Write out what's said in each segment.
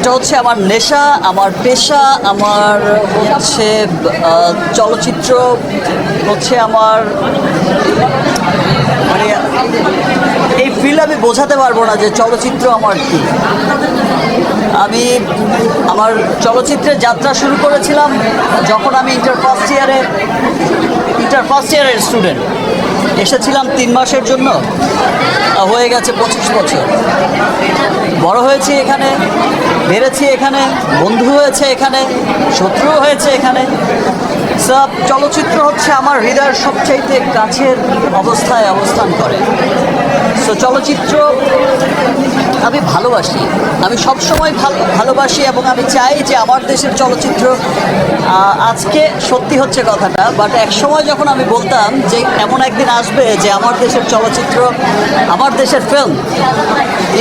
এটা হচ্ছে আমার নেশা, আমার পেশা, আমার হচ্ছে চলচ্চিত্র হচ্ছে আমার, মানে এই ফিল্ড আমি বোঝাতে পারবো না যে চলচ্চিত্র আমার কি। আমি আমার চলচ্চিত্রের যাত্রা শুরু করেছিলাম যখন আমি ইন্টার ফার্স্ট ইয়ারের স্টুডেন্ট। এসেছিলাম 3 মাসের জন্য, হয়ে গেছে 25 বছর। বড় হয়েছি এখানে, বেড়েছি এখানে, বন্ধু হয়েছে এখানে, শত্রু হয়েছে এখানে। সব চলচ্চিত্র হচ্ছে আমার হৃদয়ের সবচাইতে কাছের অবস্থায় অবস্থান করে। সো চলচ্চিত্র আমি ভালোবাসি, আমি সবসময় ভালোবাসি এবং আমি চাই যে আমার দেশের চলচ্চিত্র, আজকে সত্যি হচ্ছে কথাটা, বাট এক সময় যখন আমি বলতাম যে এমন একদিন আসবে যে আমার দেশের চলচ্চিত্র, আমার দেশের ফিল্ম,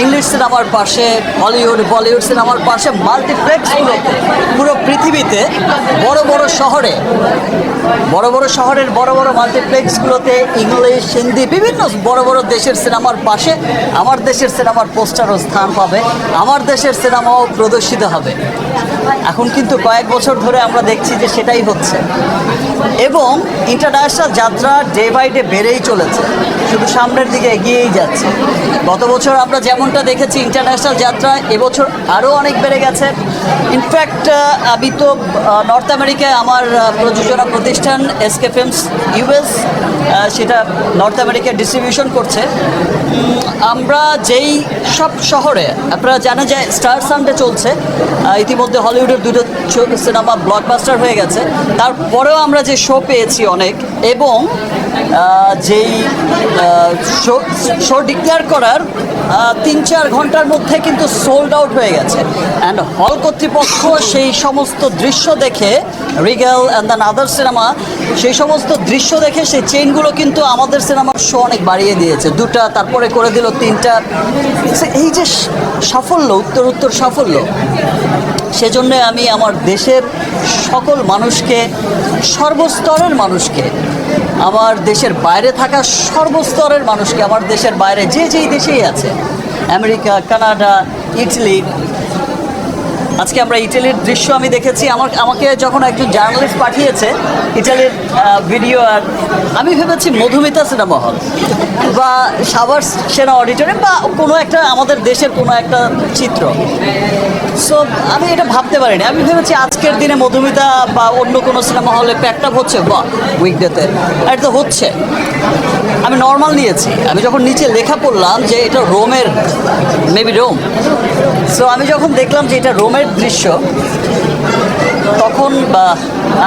ইংলিশ সিনেমার পাশে হলিউড বলিউড সিনেমার পাশে মাল্টিপ্লেক্সগুলোতে পুরো পৃথিবীতে বড় বড় শহরের বড় বড় মাল্টিপ্লেক্সগুলোতে ইংলিশ হিন্দি বিভিন্ন বড় বড় দেশের সিনেমার পাশে আমার দেশের সিনেমার পোস্টারও স্থান পাবে, আমার দেশের সিনেমাও প্রদর্শিত হবে। এখন কিন্তু কয়েক বছর ধরে আমরা দেখছি যে সেটাই হচ্ছে এবং ইন্টারন্যাশনাল যাত্রা ডে বাই ডে বেড়েই চলেছে, শুধু সামনের দিকে এগিয়েই যাচ্ছে। গত বছর আমরা যেমনটা দেখেছি ইন্টারন্যাশনাল যাত্রা, এবছর আরও অনেক বেড়ে গেছে। ইনফ্যাক্ট আমি তো নর্থ আমেরিকায় আমার প্রযোজনা প্রতিষ্ঠান এসকে ফিল্মস ইউএস, সেটা নর্থ আমেরিকায় ডিস্ট্রিবিউশন করছে। আমরা যেই সব শহরে, আপনারা জানেন যে স্টার সানডে চলছে, ইতিমধ্যে হলিউডের 2টো সিনেমা ব্লকবাস্টার হয়ে গেছে, তারপরেও আমরা যে শো পেয়েছি অনেক, এবং যেই শো ডিক্লেয়ার করার 3-4 ঘন্টার মধ্যে কিন্তু সোল্ড আউট হয়ে গেছে। অ্যান্ড হল কর্তৃপক্ষ সেই সমস্ত দৃশ্য দেখে, Rigel and than other cinema, সেই সমস্ত দৃশ্য দেখে সেই চেইনগুলো কিন্তু আমাদের সিনেমার শো অনেক বাড়িয়ে দিয়েছে, 2টা, তারপরে করে দিল 3টা। এই যে সাফল্য, উত্তর সাফল্য, সেজন্য আমি আমার দেশের সকল মানুষকে, সর্বস্তরের মানুষকে, আমার দেশের বাইরে থাকা সর্বস্তরের মানুষকে, আমার দেশের বাইরে যেই দেশেই আছে, আমেরিকা, কানাডা, ইটালি। আজকে আমরা ইটালির দৃশ্য আমি দেখেছি, আমাকে যখন একজন জার্নালিস্ট পাঠিয়েছে ইটালির ভিডিও, আর আমি ভেবেছি মধুমিতা সিনেমা হল বা সাভার সেনা অডিটোরিয়াম বা কোনো একটা আমাদের দেশের কোনো একটা চিত্র। সো আমি এটা ভাবতে পারিনি, আমি ভেবেছি আজকের দিনে মধুমিতা বা অন্য কোনো সিনেমা হলে প্যাকড আপ হচ্ছে, বা উইকডেতে এটা তো হচ্ছে। আমি নর্মাল নিয়েছি, আমি যখন নিচে লেখা পড়লাম যে এটা রোমের, মেবি রোম, সো আমি যখন দেখলাম যে এটা রোমের দৃশ্য, তখন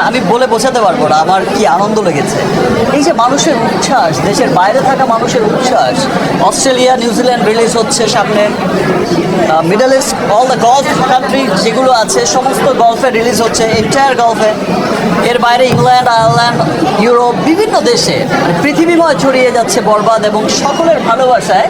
আমি বলে বোঝাতে পারবো না আমার কি আনন্দ লেগেছে। এই যে মানুষের উচ্ছ্বাস, দেশের বাইরে থাকা মানুষের উচ্ছ্বাস। অস্ট্রেলিয়া, নিউজিল্যান্ড রিলিজ হচ্ছে সামনে, middle east, all the golf country যেগুলো আছে সমস্ত গলফে রিলিজ হচ্ছে, এন্টায়ার গলফে। এর বাইরে ইংল্যান্ড, আয়ারল্যান্ড, ইউরোপ, বিভিন্ন দেশে পৃথিবীময় ছড়িয়ে যাচ্ছে বরবাদ, এবং সকলের ভালোবাসায়